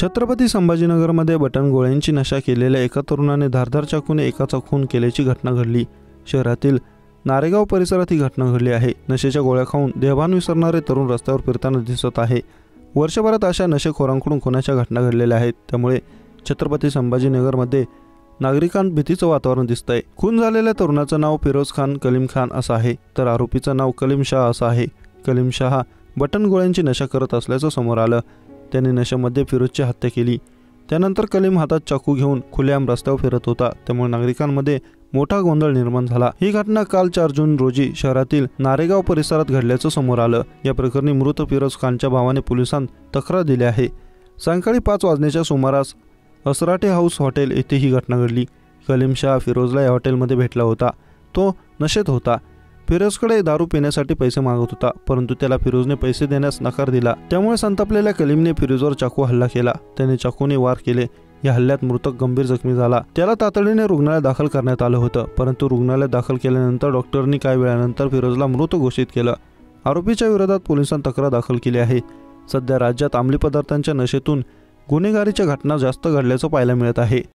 Chhatrapati संभाजीनगरमध्ये button गोळ्यांची नशा केलेल्या एका तरुणाने धारदार चाकूने एकाचा खून केल्याची घटना घडली। शहरातील नारेगाव परिसरात ही घटना घडली आहे। नशेच्या गोळ्या खाऊन देहभान विसरणारे तरुण रस्त्यावर फिरताना दिसत आहे। वर्षभरात अशा नशेखोरांकडून खुनाच्या घटना घडलेल्या आहेत। त्यामुळे छत्रपती संभाजीनगरमध्ये नागरिकांत भीतीचं वातावरण दिसतंय। खून झालेल्या तरुणाचं नाव फिरोज खान कलीम खान असं आहे, तर आरोपीचं नाव कलीम शाह असं आहे। कलीम शाह बटन गोळ्यांची नशा करत असल्याचं समोर आलं। त्याने नशेमध्ये फिरोजची हत्या केली। त्यानंतर कलीम हातात चाकू घेऊन खुलेआम रस्त्यावर फिरत होता, त्यामुळे नागरिकांमध्ये मोठा गोंधळ निर्माण झाला। ही घटना काल 4 जून रोजी शहरातील नारेगाव परिसरात घडल्याचं समोर आलं। या प्रकरणी मृत फिरोज खानच्या भावाने पोलिसांत तक्रार दिली आहे। सायंकाळी 5 वाजण्याच्या सुमारास असराटे हाऊस हॉटेल येथे ही घटना घडली। कलीम शाह फिरोजला या हॉटेलमध्ये भेटला होता। तो नशेत होता। फिरोजकडे दारू पिण्यासाठी पैसे मागत होता, परंतु त्याला फिरोजने पैसे देण्यास नकार दिला। त्यामुळे संतापलेल्या कलीमने फिरोजवर चाकू हल्ला केला। त्याने चाकूने वार केले। या हल्ल्यात मृतक गंभीर जखमी झाला। त्याला तातडीने रुग्णालयात दाखल करण्यात आलं होतं, परंतु रुग्णालयात दाखल केल्यानंतर डॉक्टरांनी काही वेळानंतर फिरोजला मृत घोषित केलं। आरोपीच्या विरोधात पोलिसांनी तक्रार दाखल केली आहे। सध्या राज्यात अंमली पदार्थांच्या नशेतून गुन्हेगारीच्या घटना जास्त घडल्याचं पाहायला मिळत आहे।